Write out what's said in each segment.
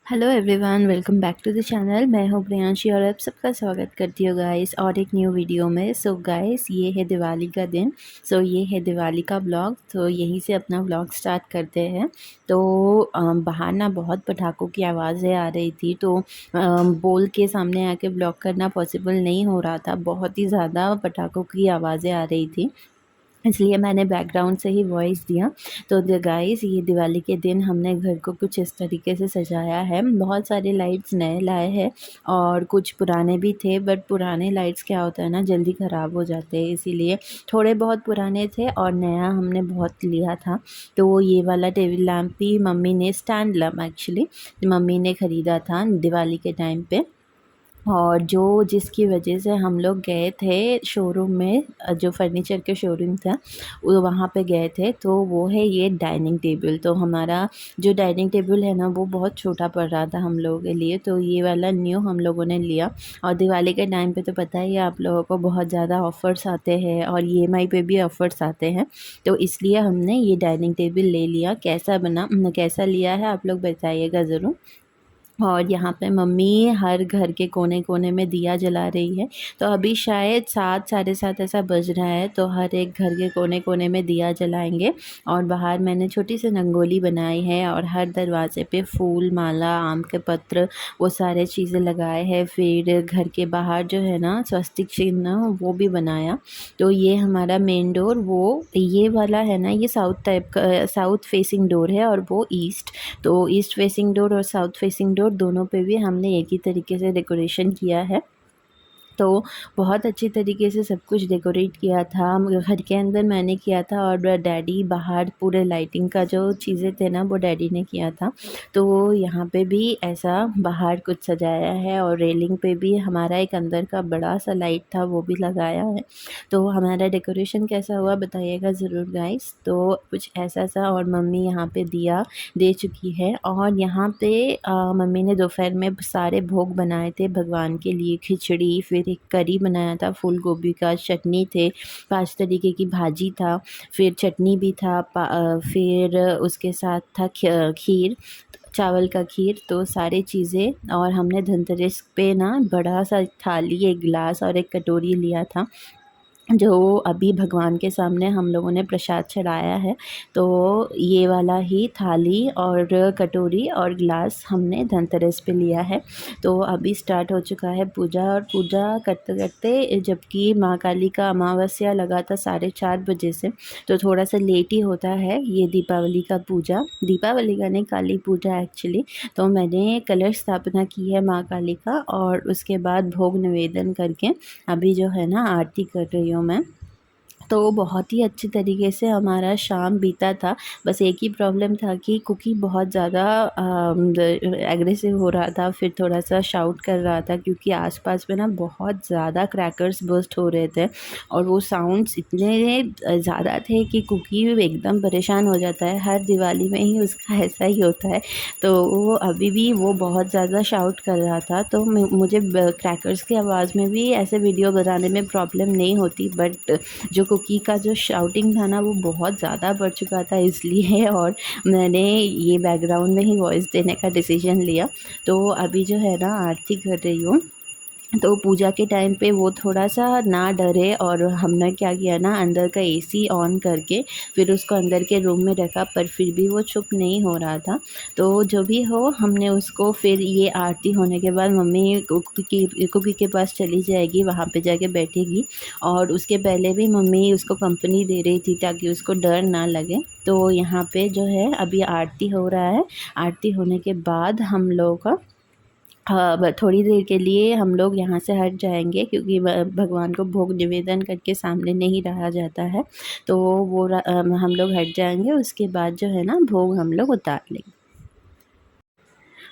Hello everyone, welcome back to the channel. मैं हूँ प्रियांशी और आप सबका स्वागत करती हूँ गाइस और एक न्यू वीडियो में। सो गाइस, ये है दिवाली का दिन। ये है दिवाली का ब्लॉग। तो यहीं से अपना ब्लॉग स्टार्ट करते हैं। तो बाहर ना बहुत पटाखों की आवाज़ें आ रही थी, तो बोल के सामने आके ब्लॉग करना पॉसिबल नहीं हो रहा था। बहुत ही ज़्यादा पटाखों की आवाज़ें आ रही थी, इसलिए मैंने बैकग्राउंड से ही वॉइस दिया। तो गाइस, ये दिवाली के दिन हमने घर को कुछ इस तरीके से सजाया है। बहुत सारे लाइट्स नए लाए हैं और कुछ पुराने भी थे, बट पुराने लाइट्स क्या होता है ना, जल्दी ख़राब हो जाते हैं, इसीलिए थोड़े बहुत पुराने थे और नया हमने बहुत लिया था। तो ये वाला टेबल लैम्प भी मम्मी ने, स्टैंड लैम्प एक्चुअली मम्मी ने ख़रीदा था दिवाली के टाइम पे। और जिसकी वजह से हम लोग गए थे शोरूम में, जो फर्नीचर के शोरूम था वो वहाँ पे गए थे। तो वो है ये डाइनिंग टेबल। तो हमारा जो डाइनिंग टेबल है ना, वो बहुत छोटा पड़ रहा था हम लोगों के लिए, तो ये वाला न्यू हम लोगों ने लिया। और दिवाली के टाइम पे तो पता ही है आप लोगों को, बहुत ज़्यादा ऑफ़र्स आते हैं और ईएमआई पे भी ऑफ़र्स आते हैं। तो इसलिए हमने ये डाइनिंग टेबल ले लिया। कैसा लिया है आप लोग बताइएगा ज़रूर। और यहाँ पे मम्मी हर घर के कोने कोने में दिया जला रही है। तो अभी शायद 7 साढ़े 7 ऐसा बज रहा है, तो हर एक घर के कोने कोने में दिया जलाएंगे। और बाहर मैंने छोटी सी रंगोली बनाई है और हर दरवाजे पे फूल माला, आम के पत्र, वो सारे चीज़ें लगाए हैं। फिर घर के बाहर जो है ना स्वस्तिक चिन्ह, वो भी बनाया। तो ये हमारा मेन डोर, वो ये वाला है ना, ये साउथ टाइप का, साउथ फेसिंग डोर है और वो ईस्ट। तो ईस्ट फेसिंग डोर और साउथ फेसिंग डोर दोनों पे भी हमने एक ही तरीके से डेकोरेशन किया है। तो बहुत अच्छी तरीके से सब कुछ डेकोरेट किया था। घर के अंदर मैंने किया था और डैडी बाहर पूरे लाइटिंग का जो चीज़ें थे ना, वो डैडी ने किया था। तो यहाँ पे भी ऐसा बाहर कुछ सजाया है और रेलिंग पे भी हमारा एक अंदर का बड़ा सा लाइट था, वो भी लगाया है। तो हमारा डेकोरेशन कैसा हुआ बताइएगा ज़रूर गाइस। तो कुछ ऐसा सा। और मम्मी यहाँ पे दिया दे चुकी है। और यहाँ पे मम्मी ने दोपहर में सारे भोग बनाए थे भगवान के लिए। खिचड़ी, फिर एक करी बनाया था फूल गोभी का, चटनी थे, 5 तरीके की भाजी था, फिर चटनी भी था, फिर उसके साथ था खीर, चावल का खीर। तो सारी चीज़ें। और हमने धनतेरस पे ना बड़ा सा थाली, एक गिलास और एक कटोरी लिया था, जो अभी भगवान के सामने हम लोगों ने प्रसाद चढ़ाया है। तो ये वाला ही थाली और कटोरी और ग्लास हमने धनतेरस पे लिया है। तो अभी स्टार्ट हो चुका है पूजा। और पूजा करते करते, जबकि माँ काली का अमावस्या लगा था 4:30 बजे से, तो थोड़ा सा लेट ही होता है ये दीपावली का पूजा। दीपावली का नहीं, काली पूजा एक्चुअली। तो मैंने कलश स्थापना की है माँ काली का, और उसके बाद भोग निवेदन करके अभी जो है ना आरती कर रही हूँ मैं। तो बहुत ही अच्छी तरीके से हमारा शाम बीता था। बस एक ही प्रॉब्लम था कि कुकी बहुत ज़्यादा एग्रेसिव हो रहा था, फिर थोड़ा सा शाउट कर रहा था, क्योंकि आसपास में ना बहुत ज़्यादा क्रैकर्स बर्स्ट हो रहे थे और वो साउंड्स इतने ज़्यादा थे कि कुकी एकदम परेशान हो जाता है। हर दिवाली में ही उसका ऐसा ही होता है। तो वो अभी भी वो बहुत ज़्यादा शाउट कर रहा था। तो मुझे क्रैकर्स की आवाज़ में भी ऐसे वीडियो बनाने में प्रॉब्लम नहीं होती, बट जो कुकी का जो शाउटिंग था ना, वो बहुत ज़्यादा बढ़ चुका था, इसलिए और मैंने ये बैकग्राउंड में ही वॉइस देने का डिसीजन लिया। तो अभी जो है ना आरती कर रही हूँ। तो पूजा के टाइम पे वो थोड़ा सा ना डरे, और हमने क्या किया ना, अंदर का एसी ऑन करके फिर उसको अंदर के रूम में रखा, पर फिर भी वो चुप नहीं हो रहा था। तो जो भी हो, हमने उसको फिर ये आरती होने के बाद मम्मी कुकी के पास चली जाएगी, वहाँ पे जाके बैठेगी। और उसके पहले भी मम्मी उसको कंपनी दे रही थी ताकि उसको डर ना लगे। तो यहाँ पे जो है अभी आरती हो रहा है। आरती होने के बाद हम लोग का, हाँ, थोड़ी देर के लिए हम लोग यहाँ से हट जाएंगे, क्योंकि भगवान को भोग निवेदन करके सामने नहीं रहा जाता है। तो वो हम लोग हट जाएंगे, उसके बाद जो है ना भोग हम लोग उतार लेंगे।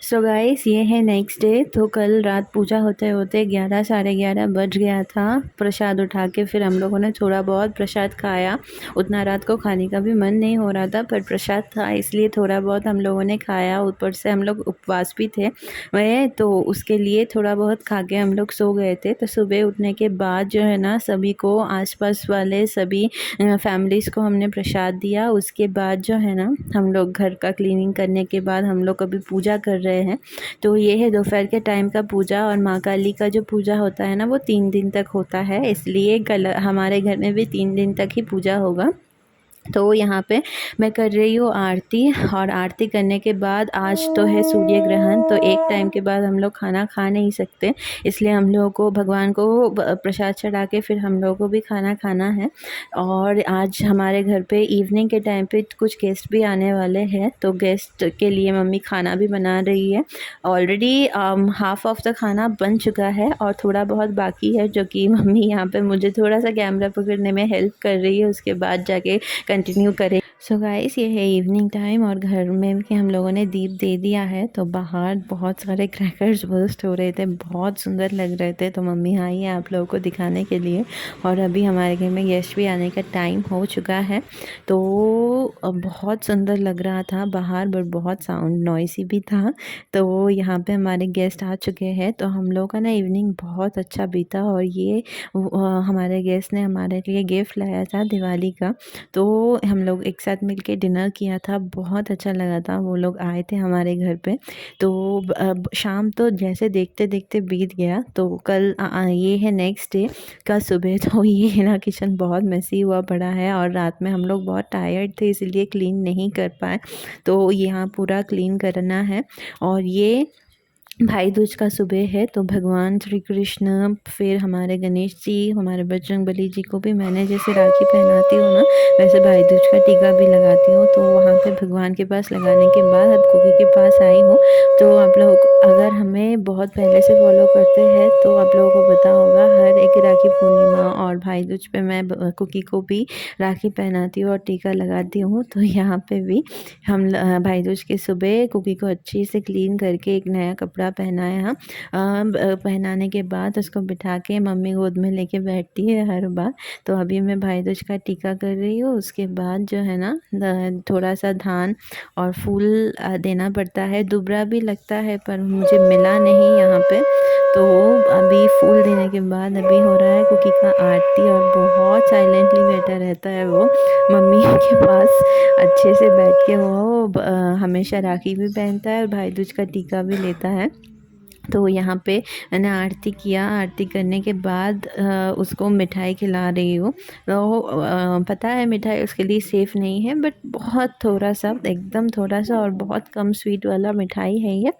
सो गाइस, ये है नेक्स्ट डे। तो कल रात पूजा होते होते 11 साढ़े 11 बज गया था। प्रसाद उठा के फिर हम लोगों ने थोड़ा बहुत प्रसाद खाया। उतना रात को खाने का भी मन नहीं हो रहा था, पर प्रसाद था इसलिए थोड़ा बहुत हम लोगों ने खाया। ऊपर से हम लोग उपवास भी थे वह, तो उसके लिए थोड़ा बहुत खा के हम लोग सो गए थे। तो सुबह उठने के बाद जो है ना, सभी को, आसपास वाले सभी फैमिलीज़ को हमने प्रसाद दिया। उसके बाद जो है ना, हम लोग घर का क्लीनिंग करने के बाद हम लोग अभी पूजा कर रहे हैं। तो ये है दोपहर के टाइम का पूजा, और माँ काली का जो पूजा होता है ना वो 3 दिन तक होता है, इसलिए कल हमारे घर में भी 3 दिन तक ही पूजा होगा। तो यहाँ पे मैं कर रही हूँ आरती, और आरती करने के बाद आज तो है सूर्य ग्रहण, तो एक टाइम के बाद हम लोग खाना खा नहीं सकते, इसलिए हम लोगों को भगवान को प्रसाद चढ़ा के फिर हम लोगों को भी खाना खाना है। और आज हमारे घर पे इवनिंग के टाइम पे कुछ गेस्ट भी आने वाले हैं, तो गेस्ट के लिए मम्मी खाना भी बना रही है। ऑलरेडी हाफ ऑफ द खाना बन चुका है और थोड़ा बहुत बाकी है, जो कि मम्मी यहाँ पे मुझे थोड़ा सा कैमरा पकड़ने में हेल्प कर रही है, उसके बाद जाके कंटिन्यू करें। सो गाइस, ये है इवनिंग टाइम और घर में भी हम लोगों ने दीप दे दिया है, तो बाहर बहुत सारे क्रैकर्स बर्स्ट हो रहे थे, बहुत सुंदर लग रहे थे, तो मम्मी आई है आप लोगों को दिखाने के लिए। और अभी हमारे घर में गेस्ट भी आने का टाइम हो चुका है, तो बहुत सुंदर लग रहा था बाहर, बट बहुत साउंड नॉइसी भी था। तो यहाँ पे हमारे गेस्ट आ चुके हैं, तो हम लोगों का ना इवनिंग बहुत अच्छा बीता। और ये हमारे गेस्ट ने हमारे लिए गिफ्ट लाया था दिवाली का, तो हम लोग एक साथ मिलके डिनर किया था, बहुत अच्छा लगा था। वो लोग आए थे हमारे घर पे, तो अब शाम तो जैसे देखते देखते बीत गया। तो कल ये है नेक्स्ट डे का सुबह, तो ये ना किचन बहुत मेसी हुआ पड़ा है, और रात में हम लोग बहुत टायर्ड थे इसलिए क्लीन नहीं कर पाए, तो यहाँ पूरा क्लीन करना है। और ये भाई दूज का सुबह है, तो भगवान श्री कृष्ण, फिर हमारे गणेश जी, हमारे बजरंगबली जी को भी मैंने जैसे राखी पहनाती हूँ ना, वैसे भाई दूज का टीका भी लगाती हूँ। तो वहाँ पे भगवान के पास लगाने के बाद अब कुकी के पास आई हूँ। तो आप लोग अगर हमें बहुत पहले से फॉलो करते हैं तो आप लोगों को पता होगा, हर एक राखी पूर्णिमा और भाई दूज पे मैं कुकी को भी राखी पहनाती हूँ और टीका लगाती हूँ। तो यहाँ पे भी हम भाई दूज के सुबह कुकी को अच्छे से क्लीन करके एक नया कपड़ा पहनाया। पहनाने के बाद उसको बिठा के मम्मी गोद में लेके बैठती है हर बार। तो अभी मैं भाई दूज का टीका कर रही हूँ, उसके बाद जो है ना थोड़ा सा धान और फूल देना पड़ता है। दुबरा भी लगता है पर मुझे मिला नहीं यहाँ पे, तो अभी फूल देने के बाद अभी हो रहा है कुकी का आरती, और बहुत साइलेंटली बैठा रहता है वो मम्मी के पास, अच्छे से बैठ के वो हमेशा राखी भी पहनता है और भाई दूज का टीका भी लेता है। तो यहाँ पे मैंने आरती किया, आरती करने के बाद उसको मिठाई खिला रही हूँ। तो पता है मिठाई उसके लिए सेफ़ नहीं है, बट बहुत थोड़ा सा, एकदम थोड़ा सा और बहुत कम स्वीट वाला मिठाई है ये।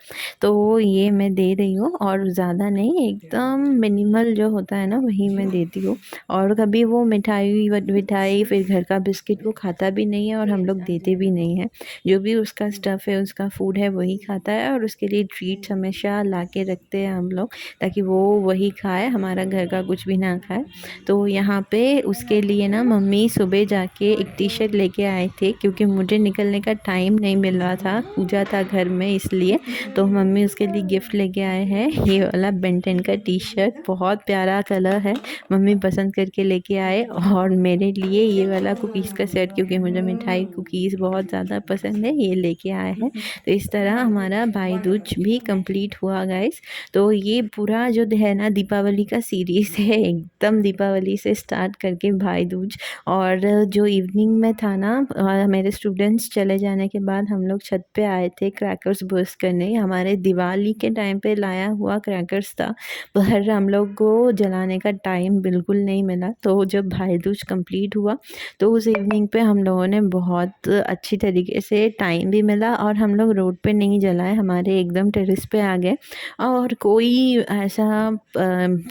तो ये मैं दे रही हूँ, और ज़्यादा नहीं, एकदम मिनिमल जो होता है ना वही मैं देती हूँ। और कभी वो मिठाई फिर घर का बिस्किट वो खाता भी नहीं है, और हम लोग देते भी नहीं हैं। जो भी उसका स्टफ़ है, उसका फूड है वही खाता है, और उसके लिए ट्रीट्स हमेशा ला के रखते हैं हम लोग, ताकि वो वही खाए, हमारा घर का कुछ भी ना खाए। तो यहाँ पे उसके लिए ना मम्मी सुबह जाके एक टी शर्ट लेके आए थे, क्योंकि मुझे निकलने का टाइम नहीं मिल रहा था, पूजा था घर में इसलिए। तो मम्मी उसके लिए गिफ्ट लेके आए हैं, ये वाला बेन 10 का टी शर्ट, बहुत प्यारा कलर है, मम्मी पसंद करके लेके आए। और मेरे लिए ये वाला कुकीज़ का सेट, क्योंकि मुझे मिठाई कुकीज़ बहुत ज़्यादा पसंद है, ये लेके आए हैं। तो इस तरह हमारा भाई दूज भी कंप्लीट हुआ गाइस। तो ये पूरा जो है ना दीपावली का सीरीज़ है, एकदम दीपावली से स्टार्ट करके भाई दूज, और जो इवनिंग में था ना मेरे स्टूडेंट्स चले जाने के बाद हम लोग छत पे आए थे क्रैकर्स बर्स्ट करने, हमारे दिवाली के टाइम पे लाया हुआ क्रैकर्स था, पर हम लोग को जलाने का टाइम बिल्कुल नहीं मिला। तो जब भाई दूज कंप्लीट हुआ तो उस इवनिंग पे हम लोगों ने बहुत अच्छी तरीके से टाइम भी मिला, और हम लोग रोड पे नहीं जलाए, हमारे एकदम टेरेस पे आ गए, और कोई ऐसा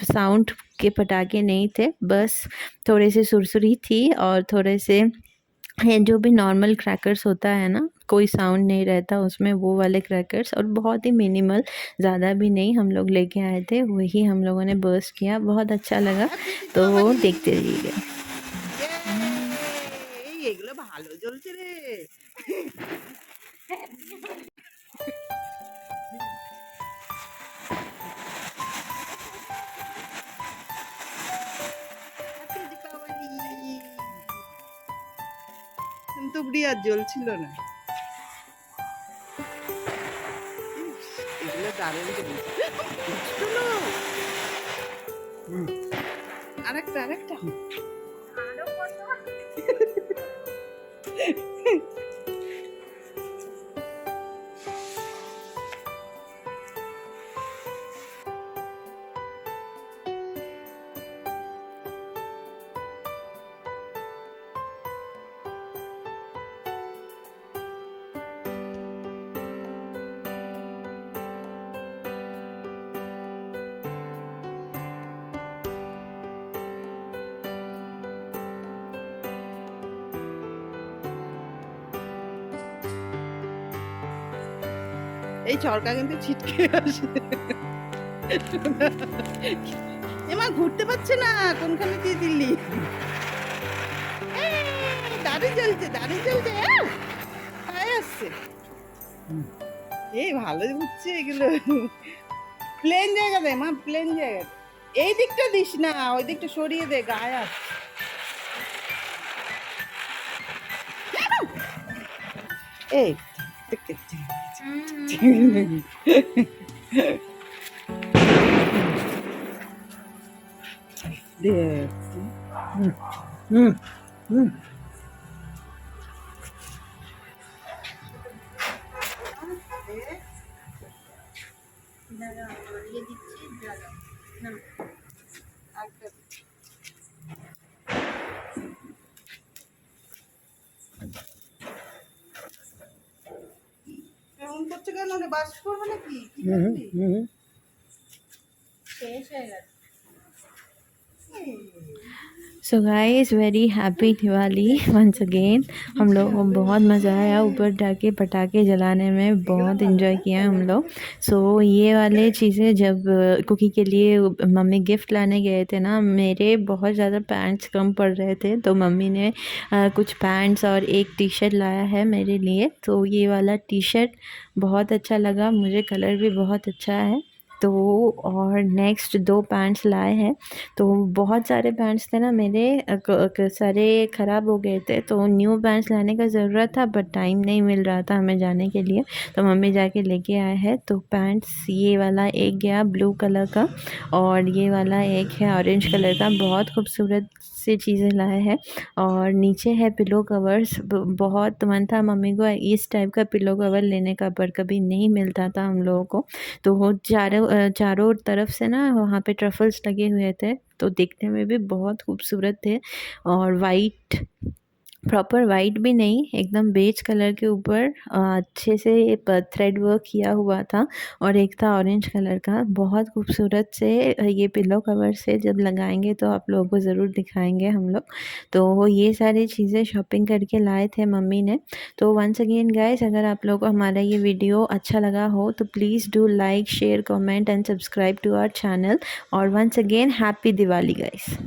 साउंड के पटाखे नहीं थे, बस थोड़े से सुरसुरी थी और थोड़े से हैं जो भी नॉर्मल क्रैकर्स होता है ना, कोई साउंड नहीं रहता उसमें, वो वाले क्रैकर्स, और बहुत ही मिनिमल, ज़्यादा भी नहीं, हम लोग लेके आए थे, वही हम लोगों ने बर्स्ट किया, बहुत अच्छा लगा। तो देखते रहिएगा। এগুলো ভালো জ্বলছে রে। হ্যাপি দীপাবলি। কিন্তু আর জ্বলছিল না। ইস, এগুলো দারুণ জ্বলছে। শোনো, আরেকটা আরেকটা। এই চরকা কিন্তু ছিটকে আসে। এমা ঘুরতে পারছে না, কোনখানে দিয়ে দিলি? দাড়ি জ্বলছে, দাড়ি জ্বলছে। পায়ে আসছে। এই ভালো ঘুরছে এগুলো। প্লেন জায়গা দে মা, প্লেন জায়গা। এই দিকটা দিস না, ওই দিকটা সরিয়ে দে, গায়ে আসছে। এই দেখ। এমন করছে কেন রে? বাস করবে নাকি? কি করবি? শেষ হয়ে গেছে। So guys very happy Diwali once again. हम लोग को बहुत मज़ा आया ऊपर जाके पटाखे जलाने में, बहुत इन्जॉय किया हम लोग। सो ये वाले चीज़ें जब कुकी के लिए मम्मी गिफ्ट लाने गए थे ना, मेरे बहुत ज़्यादा पैंट्स कम पड़ रहे थे, तो मम्मी ने कुछ पैंट्स और एक टी शर्ट लाया है मेरे लिए। तो ये वाला टी शर्ट बहुत अच्छा लगा मुझे, कलर भी बहुत अच्छा है। तो और नेक्स्ट 2 पैंट्स लाए हैं। तो बहुत सारे पैंट्स थे ना मेरे, सारे ख़राब हो गए थे, तो न्यू पैंट्स लाने का ज़रूरत था, बट टाइम नहीं मिल रहा था हमें जाने के लिए, तो मम्मी जाके लेके आए हैं। तो पैंट्स ये वाला एक गया ब्लू कलर का, और ये वाला एक है ऑरेंज कलर का। बहुत खूबसूरत सी चीज़ें लाए हैं। और नीचे है पिलो कवर्स। बहुत मन था मम्मी को इस टाइप का पिलो कवर लेने का, पर कभी नहीं मिलता था हम लोगों को। तो वो चारों तरफ से ना वहाँ पे ट्रफल्स लगे हुए थे, तो देखने में भी बहुत खूबसूरत थे। और वाइट, प्रॉपर वाइट भी नहीं, एकदम बेज कलर के ऊपर अच्छे से थ्रेड वर्क किया हुआ था, और एक था ऑरेंज कलर का। बहुत खूबसूरत से ये पिलो कवर से जब लगाएंगे तो आप लोगों को ज़रूर दिखाएंगे हम लोग। तो ये सारी चीज़ें शॉपिंग करके लाए थे मम्मी ने। तो वंस अगेन गाइस, अगर आप लोगों को हमारा ये वीडियो अच्छा लगा हो तो please do like, share, comment and subscribe to our channel. और once again happy Diwali guys.